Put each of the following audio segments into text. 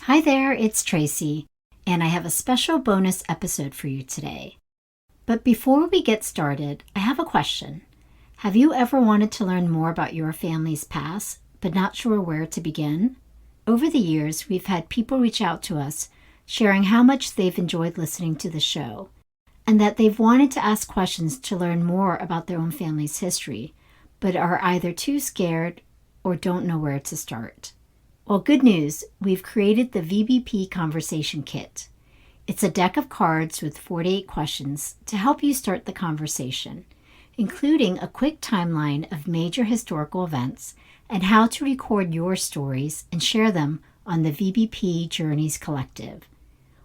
Hi there, it's Tracy, and I have a special bonus episode for you today. But before we get started, I have a question. Have you ever wanted to learn more about your family's past, but not sure where to begin? Over the years, we've had people reach out to us sharing how much they've enjoyed listening to the show, and that they've wanted to ask questions to learn more about their own family's history, but are either too scared or don't know where to start. Well, good news, we've created the VBP Conversation Kit. It's a deck of cards with 48 questions to help you start the conversation, including a quick timeline of major historical events and how to record your stories and share them on the VBP Journeys Collective.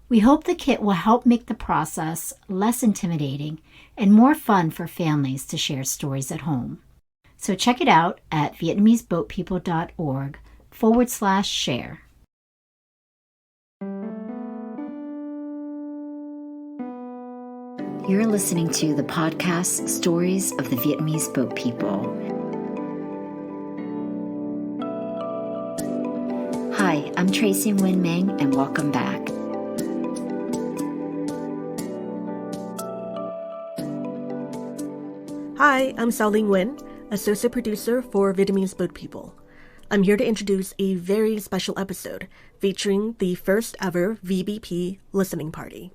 We hope the kit will help make the process less intimidating and more fun for families to share stories at home. So check it out at vietnameseboatpeople.org/share. You're listening to the podcast Stories of the Vietnamese Boat People. Hi, I'm Tracy Nguyen Meng, and welcome back. Hi, I'm Xiaoling Nguyen, Associate Producer for Vietnamese Boat People. I'm here to introduce a very special episode featuring the first ever VBP listening party.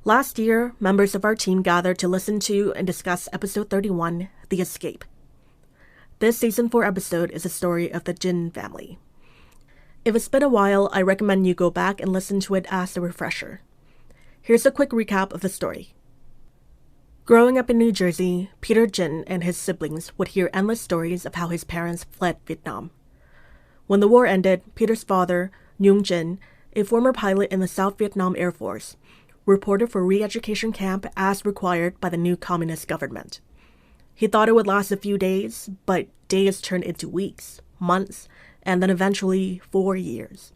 Last year, members of our team gathered to listen to and discuss episode 31, The Escape. This season 4 episode is a story of the Jin family. If it's been a while, I recommend you go back and listen to it as a refresher. Here's a quick recap of the story. Growing up in New Jersey, Peter Jin and his siblings would hear endless stories of how his parents fled Vietnam. When the war ended, Peter's father, Nhung Jin, a former pilot in the South Vietnam Air Force, reported for re-education camp as required by the new communist government. He thought it would last a few days, but days turned into weeks, months, and then eventually 4 years.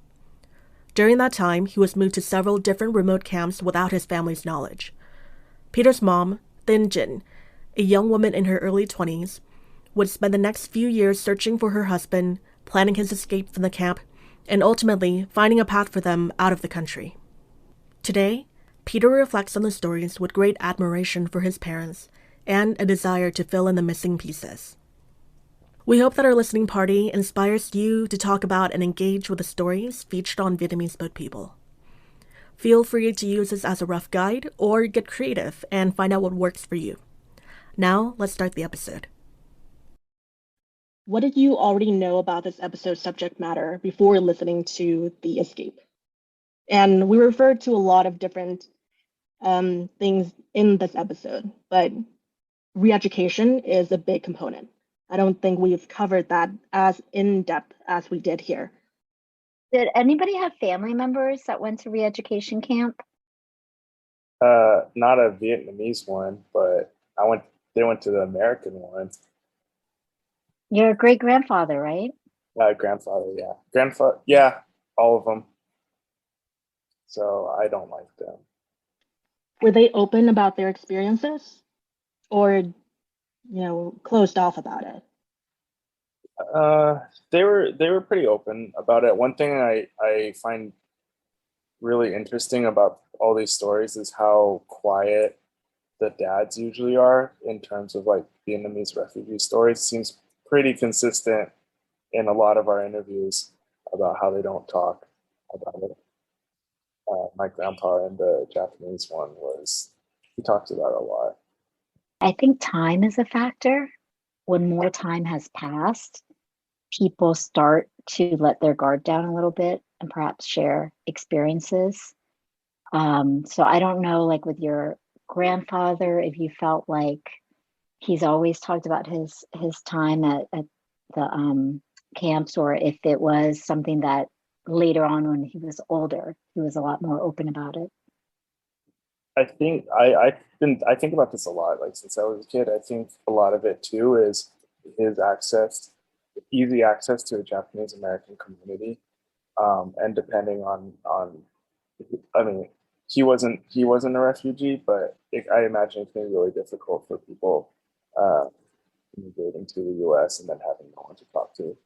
During that time, he was moved to several different remote camps without his family's knowledge. Peter's mom, Tin Jin, a young woman in her early 20s, would spend the next few years searching for her husband, planning his escape from the camp, and ultimately finding a path for them out of the country. Today, Peter reflects on the stories with great admiration for his parents and a desire to fill in the missing pieces. We hope that our listening party inspires you to talk about and engage with the stories featured on Vietnamese Boat People. Feel free to use this as a rough guide or get creative and find out what works for you. Now, let's start the episode. What did you already know about this episode's subject matter before listening to The Escape? And we referred to a lot of different things in this episode, but re-education is a big component. I don't think we've covered that as in-depth as we did here. Did anybody have family members that went to re-education camp? Not a Vietnamese one, but they went to the American one. Your great-grandfather, right? Grandfather, yeah. Grandfather, yeah, all of them. So I don't like them. Were they open about their experiences or, closed off about it? They were pretty open about it. One thing I find really interesting about all these stories is how quiet the dads usually are in terms of like Vietnamese refugee stories. Seems pretty consistent in a lot of our interviews about how they don't talk about it. My grandpa in the Japanese one he talks about it a lot. I think time is a factor. When more time has passed, people start to let their guard down a little bit and perhaps share experiences. So I don't know, like with your grandfather, if you felt like he's always talked about his time at the camps, or if it was something that later on when he was older, he was a lot more open about it. I think I think about this a lot. Like since I was a kid, I think a lot of it too is his easy access to a Japanese American community, and depending on, I mean, he wasn't a refugee, but I imagine it can be really difficult for people immigrating to the U.S. and then having no one to talk to.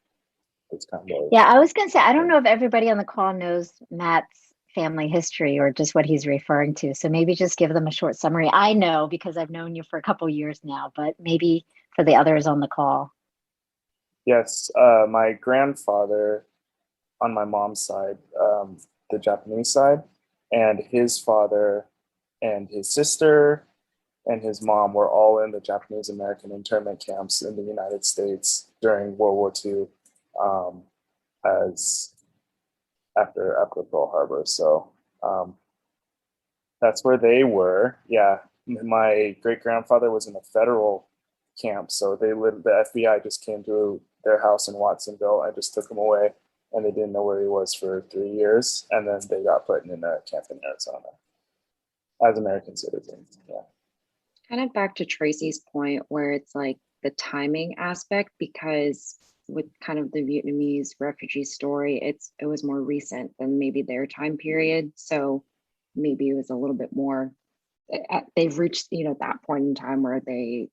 It's kind of Yeah, I was going to say, I don't know if everybody on the call knows Matt's family history or just what he's referring to. So maybe just give them a short summary. I know because I've known you for a couple years now, but maybe for the others on the call. yes. My grandfather on my mom's side, the Japanese side, and his father and his sister and his mom were all in the Japanese American internment camps in the United States during World War II, as after Pearl Harbor. So that's where they were. Yeah, my great grandfather was in a federal camp, so they lived. The FBI just came to their house in Watsonville and just took him away, and they didn't know where he was for 3 years, and then they got put in a camp in Arizona as American citizens. Yeah. Kind of back to Tracy's point where it's like the timing aspect, because with kind of the Vietnamese refugee story, it was more recent than maybe their time period. So maybe it was a little bit more, they've reached, that point in time where they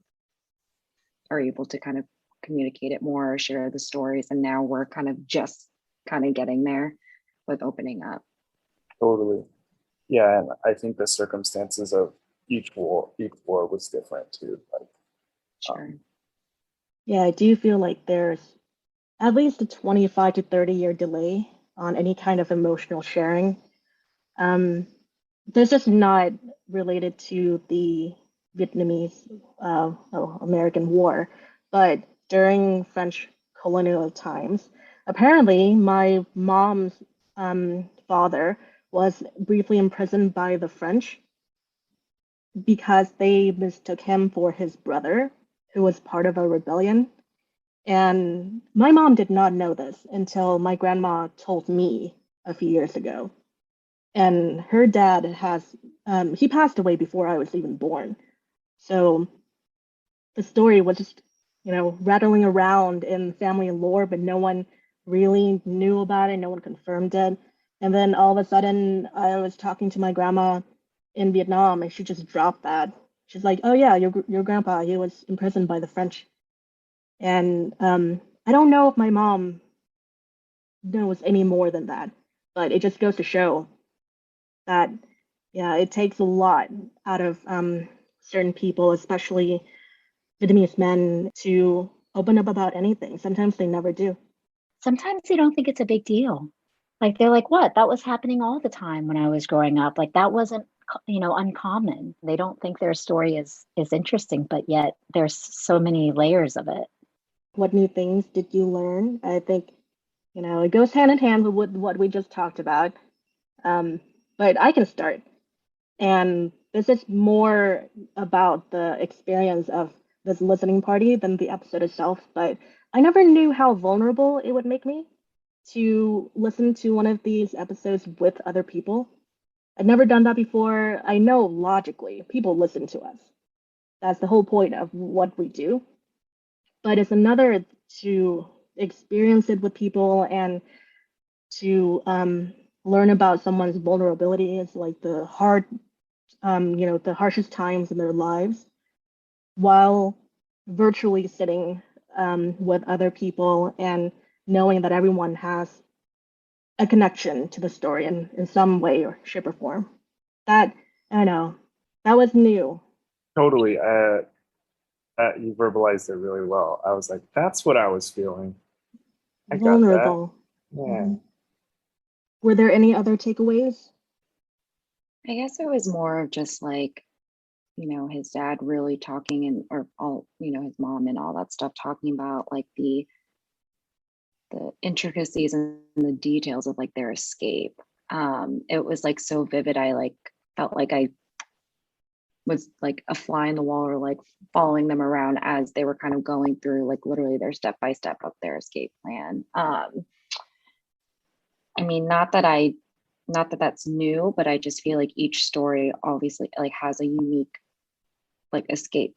are able to kind of communicate it more, share the stories. And now we're kind of just kind of getting there with opening up. Totally. Yeah, and I think the circumstances of each war was different too. Like, Sure. Yeah, I do feel like there's at least a 25 to 30-year delay on any kind of emotional sharing. This is not related to the Vietnamese American War, but during French colonial times, apparently my mom's father was briefly imprisoned by the French because they mistook him for his brother, who was part of a rebellion. And my mom did not know this until my grandma told me a few years ago. And her dad he passed away before I was even born. So the story was just, rattling around in family lore, but no one really knew about it. No one confirmed it. And then all of a sudden, I was talking to my grandma in Vietnam, and she just dropped that. She's like, "Oh yeah, your grandpa, he was imprisoned by the French." And I don't know if my mom knows any more than that, but it just goes to show that, yeah, it takes a lot out of certain people, especially Vietnamese men, to open up about anything. Sometimes they never do. Sometimes they don't think it's a big deal. Like they're like, what? That was happening all the time when I was growing up. Like that wasn't, uncommon. They don't think their story is interesting, but yet there's so many layers of it. What new things did you learn? I think, it goes hand in hand with what we just talked about. But I can start. And this is more about the experience of this listening party than the episode itself. But I never knew how vulnerable it would make me to listen to one of these episodes with other people. I'd never done that before. I know logically people listen to us. That's the whole point of what we do. But it's another to experience it with people and to learn about someone's vulnerabilities, like the harshest times in their lives, while virtually sitting with other people and knowing that everyone has a connection to the story in some way or shape or form. That, I don't know, that was new. totally. You verbalized it really well. I was like, that's what I was feeling. I got that. Vulnerable. Yeah. Mhm. Were there any other takeaways? I guess it was more of just like, his dad really talking or all, his mom and all that stuff, talking about like the intricacies and the details of like their escape. It was like so vivid. I like felt like I was like a fly in the wall, or like following them around as they were kind of going through like literally their step by step of their escape plan. I mean, not that that's new, but I just feel like each story obviously like has a unique like escape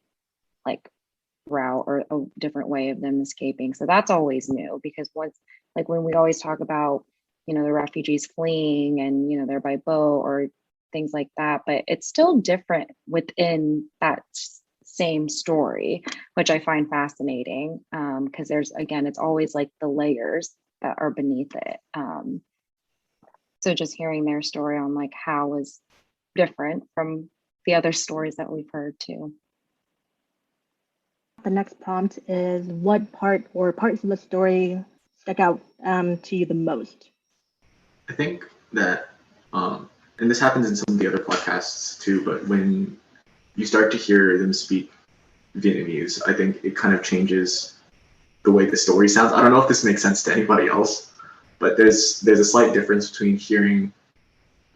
like route or a different way of them escaping. So that's always new, because once, like when we always talk about, the refugees fleeing and, they're by boat or things like that, but it's still different within that same story, which I find fascinating, because there's, again, it's always like the layers that are beneath it. So just hearing their story on like how was different from the other stories that we've heard too. The next prompt is, what part or parts of the story stuck out to you the most? I think that, and this happens in some of the other podcasts too, but when you start to hear them speak Vietnamese, I think it kind of changes the way the story sounds. I don't know if this makes sense to anybody else, but there's a slight difference between hearing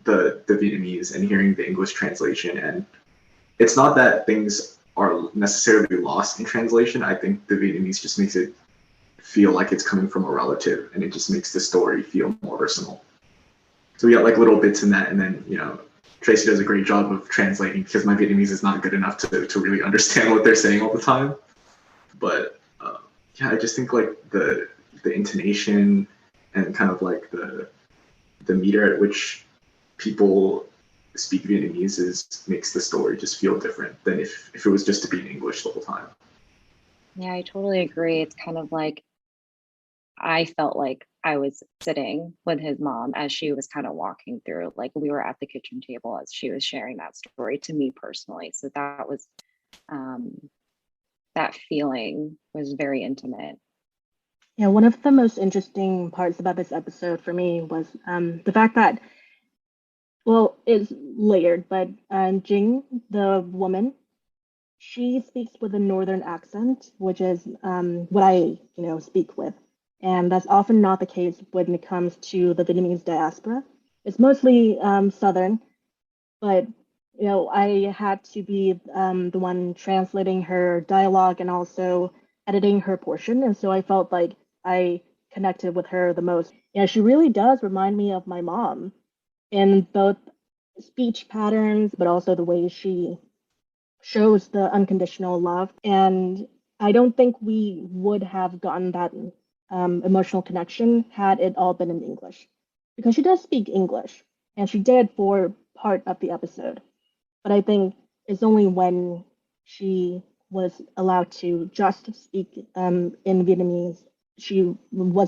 the Vietnamese and hearing the English translation. And it's not that things are necessarily lost in translation. I think the Vietnamese just makes it feel like it's coming from a relative, and it just makes the story feel more personal. So we got like little bits in that, and then, you know, Tracy does a great job of translating because my Vietnamese is not good enough to really understand what they're saying all the time. But yeah, I just think like the intonation and kind of like the meter at which people speak Vietnamese makes the story just feel different than if it was just to be in English the whole time. Yeah, I totally agree. It's kind of like I felt like I was sitting with his mom as she was kind of walking through, like we were at the kitchen table as she was sharing that story to me personally. So that was that feeling was very intimate. Yeah, one of the most interesting parts about this episode for me was the fact that, well, it's layered, but Jing, the woman, she speaks with a northern accent, which is what I, speak with. And that's often not the case when it comes to the Vietnamese diaspora. It's mostly southern, but I had to be the one translating her dialogue and also editing her portion, and so I felt like I connected with her the most. Yeah, she really does remind me of my mom in both speech patterns, but also the way she shows the unconditional love. And I don't think we would have gotten that emotional connection had it all been in English, because she does speak English, and she did for part of the episode. But I think it's only when she was allowed to just speak in Vietnamese,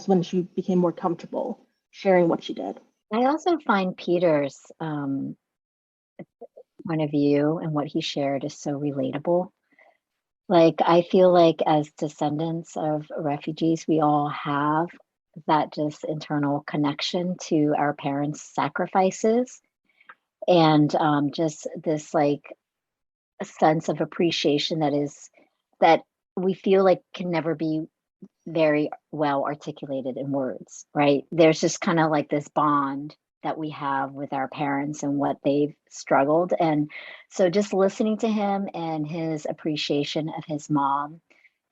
when she became more comfortable sharing what she did. I also find Peter's point of view and what he shared is so relatable. Like, I feel like as descendants of refugees, we all have that just internal connection to our parents' sacrifices, and just this like a sense of appreciation that we feel like can never be very well articulated in words, right? There's just kind of like this bond that we have with our parents and what they've struggled. And so just listening to him and his appreciation of his mom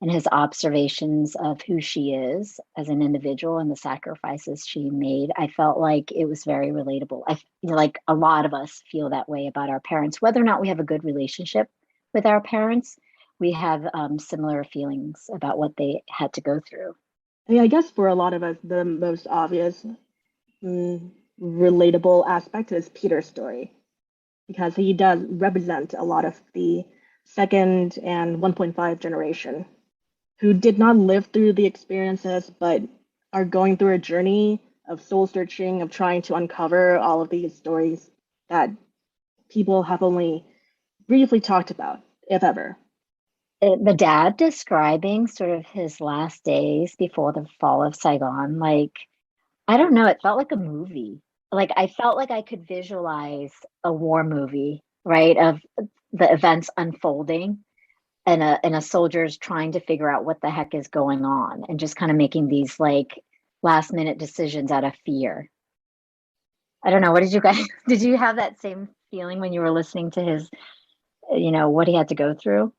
and his observations of who she is as an individual and the sacrifices she made, I felt like it was very relatable. Like a lot of us feel that way about our parents, whether or not we have a good relationship with our parents. We have similar feelings about what they had to go through. I guess for a lot of us, the most obvious relatable aspect is Peter's story, because he does represent a lot of the second and 1.5 generation who did not live through the experiences, but are going through a journey of soul searching, of trying to uncover all of these stories that people have only briefly talked about, if ever. The dad describing sort of his last days before the fall of Saigon, like, I don't know, it felt like a movie. Like, I felt like I could visualize a war movie, right? Of the events unfolding and a soldier's trying to figure out what the heck is going on and just kind of making these like last minute decisions out of fear. I don't know. What did you guys, did you have that same feeling when you were listening to his, what he had to go through?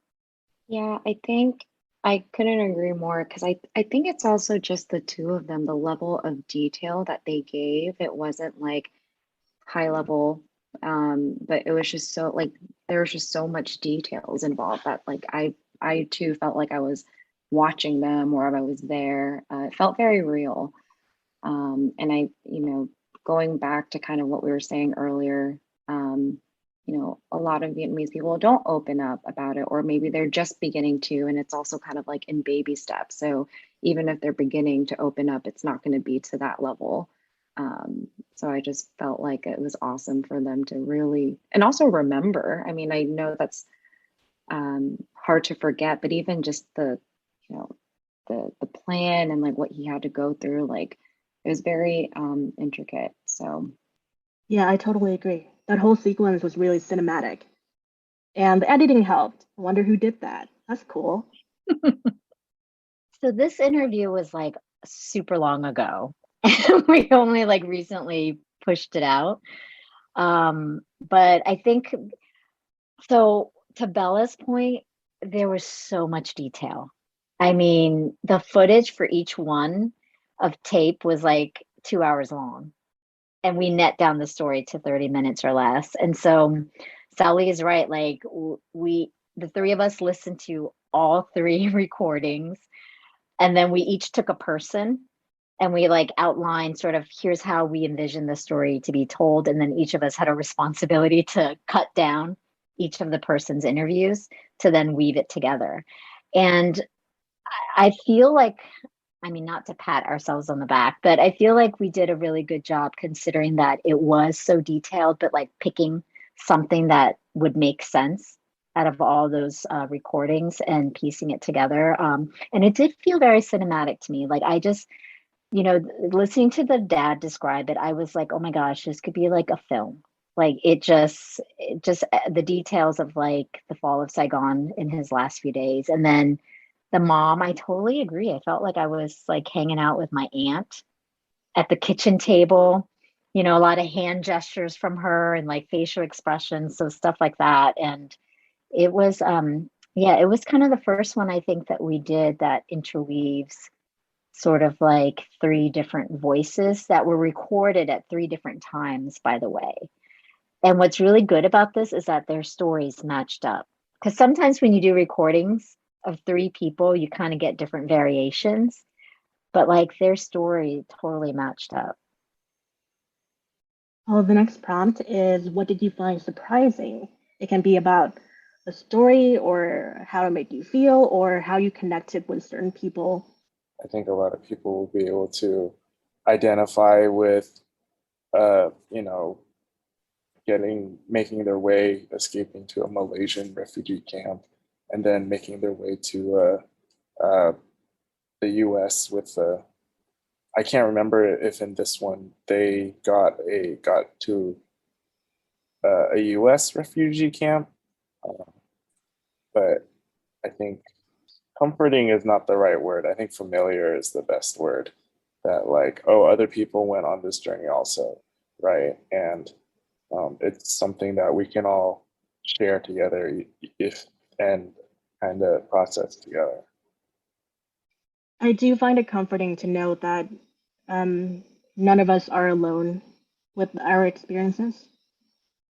Yeah, I think I couldn't agree more because I think it's also just the two of them, the level of detail that they gave. It wasn't like high level, but it was just so like there was just so much details involved that like I too felt like I was watching them or I was there. It felt very real. And I, going back to kind of what we were saying earlier, a lot of Vietnamese people don't open up about it, or maybe they're just beginning to, and it's also kind of like in baby steps. So even if they're beginning to open up, it's not going to be to that level. So I just felt like it was awesome for them to really, and also remember. I mean, I know that's hard to forget, but even just the plan and like what he had to go through, like it was very intricate. So Yeah, I totally agree. That whole sequence was really cinematic. And the editing helped. I wonder who did that. That's cool. So this interview was like super long ago. We only like recently pushed it out. But I think so to Bella's point, there was so much detail. I mean, the footage for each one of tape was like 2 hours long. And we net down the story to 30 minutes or less. And so Sally is right. Like the three of us listened to all three recordings, and then we each took a person and we like outlined sort of here's how we envision the story to be told. And then each of us had a responsibility to cut down each of the person's interviews to then weave it together. And I feel like, I mean, not to pat ourselves on the back, but I feel like we did a really good job considering that it was so detailed, but like picking something that would make sense out of all those recordings and piecing it together. And it did feel very cinematic to me. Like I just, listening to the dad describe it, I was like, oh my gosh, this could be like a film. Like it just the details of like the fall of Saigon in his last few days. And then the mom, I totally agree. I felt like I was like hanging out with my aunt at the kitchen table, a lot of hand gestures from her and like facial expressions, so stuff like that. And it was yeah, it was kind of the first one I think that we did that interweaves sort of like three different voices that were recorded at three different times, by the way. And what's really good about this is that their stories matched up. Because sometimes when you do recordings of three people, you kind of get different variations, but like their story totally matched up. Oh, the next prompt is what did you find surprising? It can be about the story or how it made you feel or how you connected with certain people. I think a lot of people will be able to identify with, you know, making their way, escaping to a Malaysian refugee camp, and then making their way to the U.S. with I can't remember if in this one they got to a U.S. refugee camp, but I think comforting is not the right word. I think familiar is the best word. That like, oh, other people went on this journey also, right? And it's something that we can all share together if and kind of process together. I do find it comforting to know that none of us are alone with our experiences.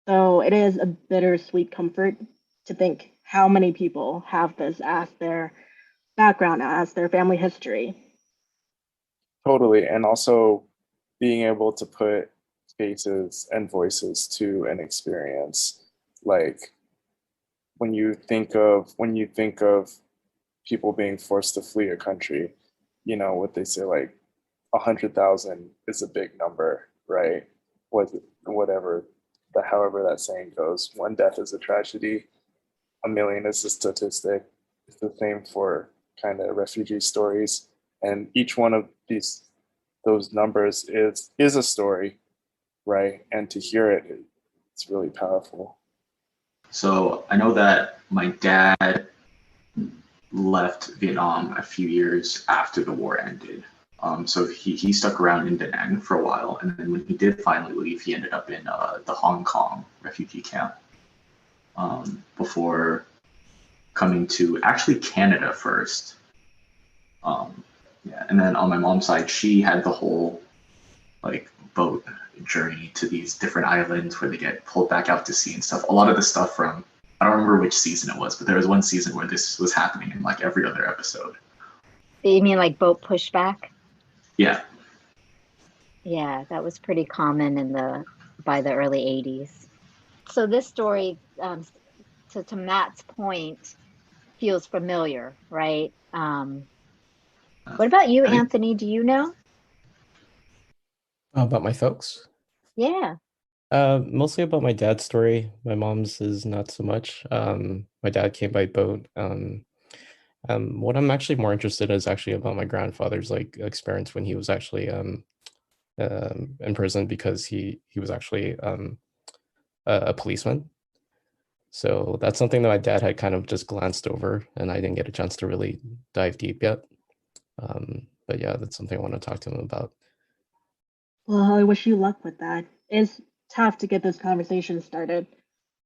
So it is a bittersweet comfort to think how many people have this as their background, as their family history. Totally. And also being able to put faces and voices to an experience. Like when you think of people being forced to flee a country, you know what they say, like 100,000 is a big number, right? Whatever however that saying goes. One death is a tragedy, a million is a statistic. It's the same for kind of refugee stories. And each one of those numbers is a story, right? And to hear it, it's really powerful. So I know that my dad left Vietnam a few years after the war ended. So he stuck around in Da Nang for a while, and then when he did finally leave, he ended up in the Hong Kong refugee camp before coming to actually Canada first. Yeah, and then on my mom's side, she had the whole like boat journey to these different islands where they get pulled back out to sea and stuff. A lot of the stuff from, I don't remember which season it was, but there was one season where this was happening in like every other episode. You mean like boat pushback? Yeah. Yeah, that was pretty common by the early 80s. So this story, to Matt's point, feels familiar, right? What about you, I think Anthony? Do you know? About my folks? Yeah. Mostly about my dad's story. My mom's is not so much. My dad came by boat. What I'm actually more interested in is actually about my grandfather's like experience when he was actually in prison because he was actually a policeman. So that's something that my dad had kind of just glanced over, and I didn't get a chance to really dive deep yet. But yeah, that's something I want to talk to him about. Well, I wish you luck with that. It's tough to get those conversations started.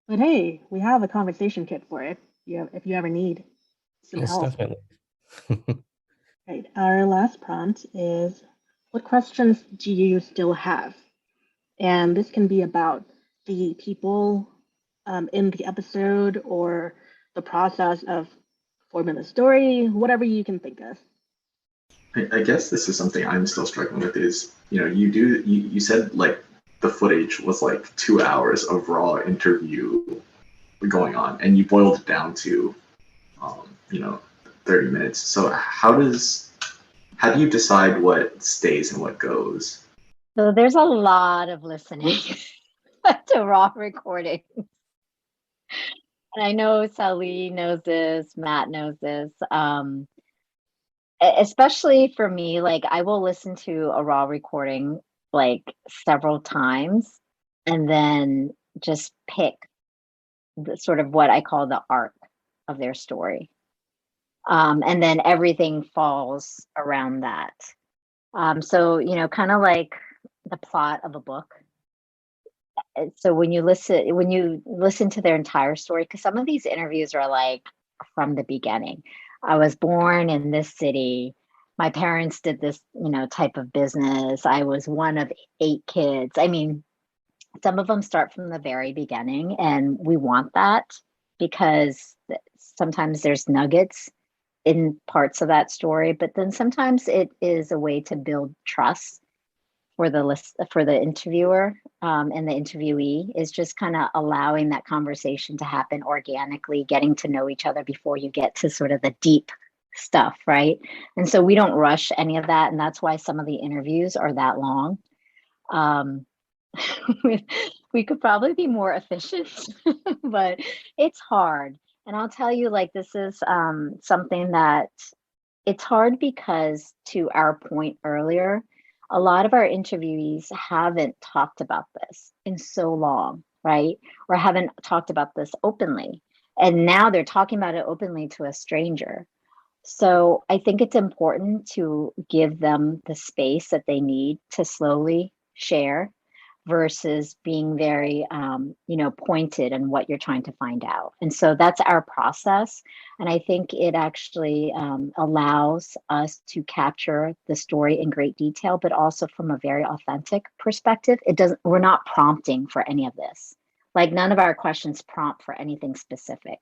But hey, we have a conversation kit for it. If you ever need some Most help. definitely. Right. Our last prompt is, what questions do you still have? And this can be about the people in the episode or the process of forming the story, whatever you can think of. I guess this is something I'm still struggling with is, you said like the footage was like 2 hours of raw interview going on, and you boiled it down to, you know, 30 minutes. So how do you decide what stays and what goes? So there's a lot of listening to raw recording. And I know Sally knows this, Matt knows this. Especially for me, like I will listen to a raw recording like several times and then just pick the sort of what I call the arc of their story. And then everything falls around that. So, kind of like the plot of a book. So when you listen to their entire story, because some of these interviews are like from the beginning. I was born in this city. My parents did this, type of business. I was one of 8 kids. I mean, some of them start from the very beginning, and we want that because sometimes there's nuggets in parts of that story, but then sometimes it is a way to build trust for the interviewer, and the interviewee, is just kind of allowing that conversation to happen organically, getting to know each other before you get to sort of the deep stuff, right? And so we don't rush any of that, and that's why some of the interviews are that long. We could probably be more efficient, but it's hard. And I'll tell you, like, this is something that it's hard because, to our point earlier, a lot of our interviewees haven't talked about this in so long, right? Or haven't talked about this openly. And now they're talking about it openly to a stranger. So I think it's important to give them the space that they need to slowly share versus being very, pointed in what you're trying to find out. And so that's our process. And I think it actually allows us to capture the story in great detail, but also from a very authentic perspective. We're not prompting for any of this. Like, none of our questions prompt for anything specific.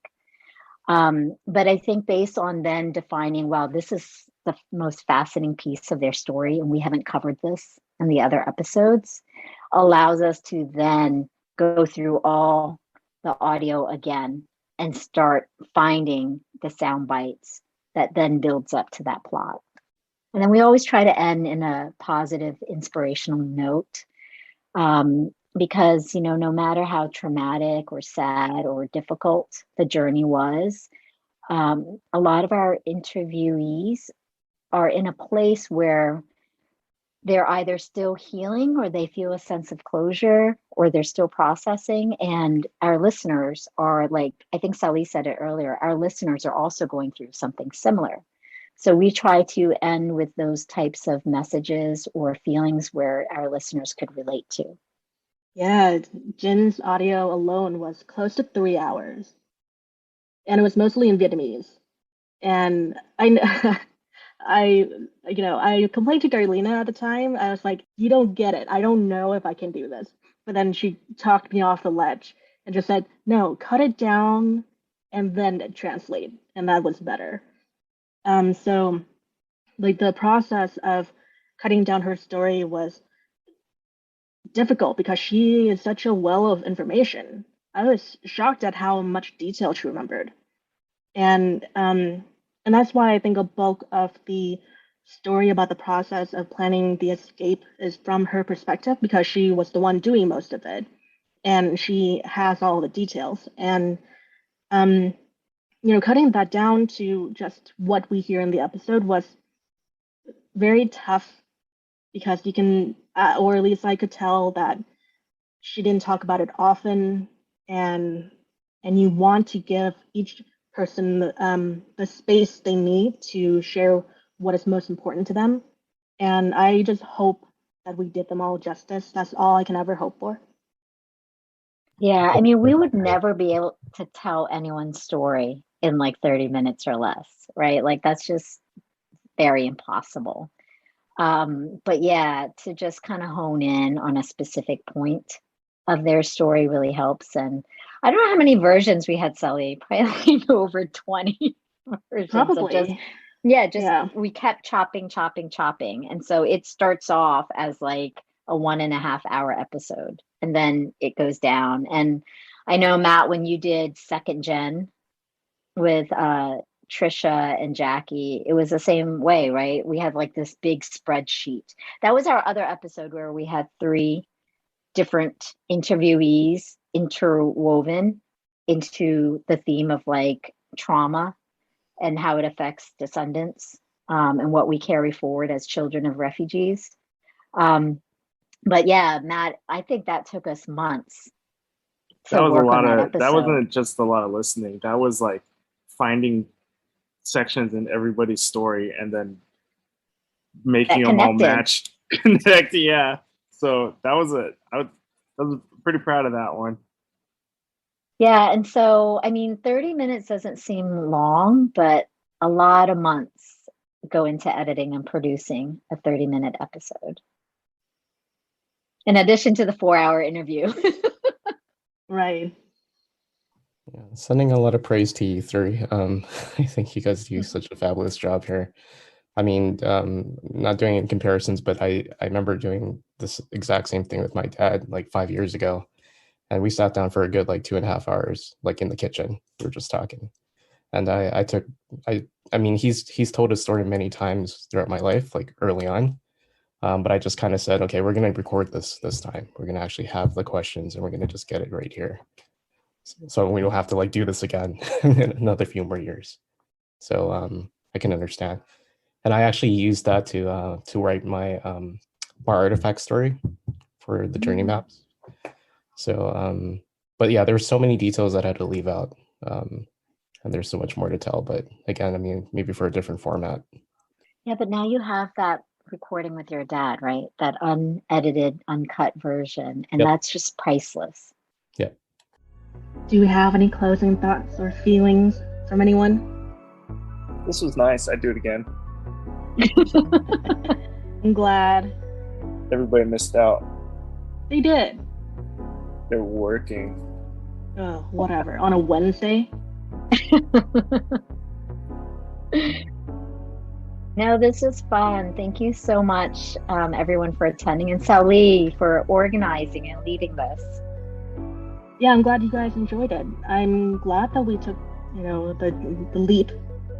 But I think based on then defining, wow, this is the most fascinating piece of their story, and we haven't covered this in the other episodes, allows us to then go through all the audio again and start finding the sound bites that then builds up to that plot. And then we always try to end in a positive, inspirational note. Because, no matter how traumatic or sad or difficult the journey was, a lot of our interviewees are in a place where they're either still healing, or they feel a sense of closure, or they're still processing. And our listeners are, like, I think Sally said it earlier, our listeners are also going through something similar. So we try to end with those types of messages or feelings where our listeners could relate to. Yeah, Jin's audio alone was close to 3 hours, and it was mostly in Vietnamese. And I complained to Darlena at the time. I was like, "You don't get it. I don't know if I can do this." But then she talked me off the ledge and just said, "No, cut it down and then translate," and that was better. So like the process of cutting down her story was difficult because she is such a well of information. I was shocked at how much detail she remembered. And that's why I think a bulk of the story about the process of planning the escape is from her perspective, because she was the one doing most of it, and she has all the details. And um, cutting that down to just what we hear in the episode was very tough, because you can, or at least I could tell that she didn't talk about it often, and you want to give each person the space they need to share what is most important to them. And I just hope that we did them all justice. That's all I can ever hope for. Yeah, I mean, we would never be able to tell anyone's story in like 30 minutes or less, right? Like that's just very impossible. But yeah, to just kind of hone in on a specific point of their story really helps. And I don't know how many versions we had, Sally, probably like over 20 versions Probably. of just we kept chopping. And so it starts off as like a 1.5 hour episode, and then it goes down. And I know, Matt, when you did second gen with Trisha and Jackie, it was the same way, right? We had like this big spreadsheet. That was our other episode where we had 3 different interviewees interwoven into the theme of like trauma and how it affects descendants, and what we carry forward as children of refugees. But yeah, Matt, I think that took us months to That was work a lot on that of, episode. that wasn't just a lot of listening. That was like finding sections in everybody's story and then making them all match, connect. Yeah. So that was I was pretty proud of that one. Yeah, and so I mean, 30 minutes doesn't seem long, but a lot of months go into editing and producing a 30-minute episode. In addition to the 4-hour interview. Right. Yeah, sending a lot of praise to you 3. I think you guys do such a fabulous job here. I mean, not doing it in comparisons, but I remember doing this exact same thing with my dad like 5 years ago. And we sat down for a good like 2.5 hours, like in the kitchen. We were just talking. And I mean, he's told his story many times throughout my life, like early on. But I just kind of said, okay, we're going to record this time. We're going to actually have the questions and we're going to just get it right here. So we don't have to like do this again in another few more years. So I can understand. And I actually used that to write my bar artifact story for the journey maps. So, but yeah, there's so many details that I had to leave out. And there's so much more to tell. But again, I mean, maybe for a different format. Yeah, but now you have that recording with your dad, right? That unedited, uncut version. And that's just priceless. Yeah. Do you have any closing thoughts or feelings from anyone? This was nice. I'd do it again. I'm glad. Everybody missed out. They did. They're working. Oh, whatever. On a Wednesday? No, this is fun. Thank you so much, everyone, for attending, and Sally for organizing and leading this. Yeah, I'm glad you guys enjoyed it. I'm glad that we took, the leap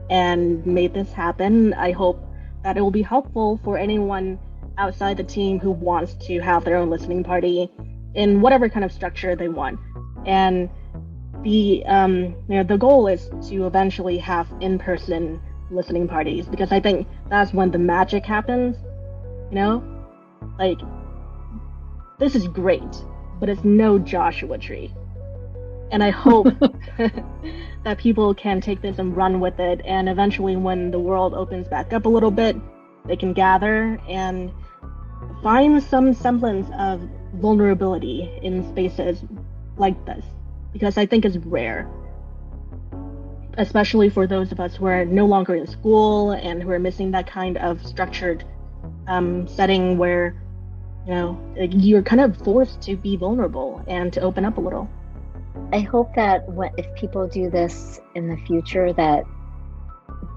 and made this happen. I hope that it will be helpful for anyone outside the team who wants to have their own listening party in whatever kind of structure they want. And the goal is to eventually have in-person listening parties, because I think that's when the magic happens. Like, this is great, but it's no Joshua Tree. And I hope that people can take this and run with it, and eventually when the world opens back up a little bit, they can gather and find some semblance of vulnerability in spaces like this, because I think it's rare, especially for those of us who are no longer in school and who are missing that kind of structured setting where you're kind of forced to be vulnerable and to open up a little. I hope that if people do this in the future, that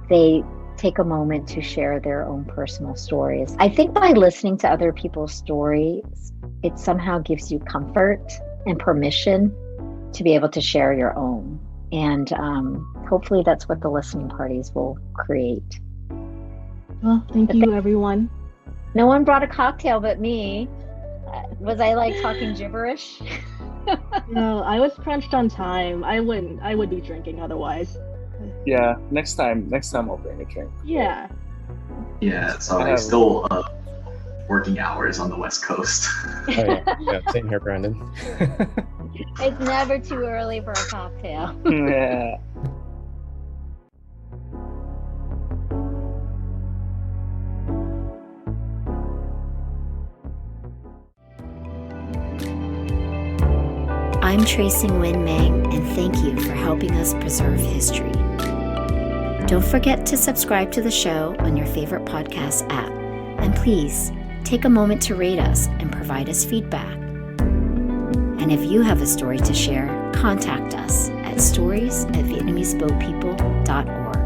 they take a moment to share their own personal stories. I think by listening to other people's stories, it somehow gives you comfort and permission to be able to share your own. And hopefully that's what the listening parties will create. Well, thank you, everyone. No one brought a cocktail but me. Was I like talking gibberish? No, I was crunched on time. I would be drinking otherwise. Yeah, next time I'll bring a drink. Yeah. Yeah, sorry, still working hours on the West Coast. Oh, yeah, same here, Brandon. It's never too early for a cocktail. Yeah. I'm Tracy Nguyen Mang, and thank you for helping us preserve history. Don't forget to subscribe to the show on your favorite podcast app, and please take a moment to rate us and provide us feedback. And if you have a story to share, contact us at stories@vietnameseboatpeople.org.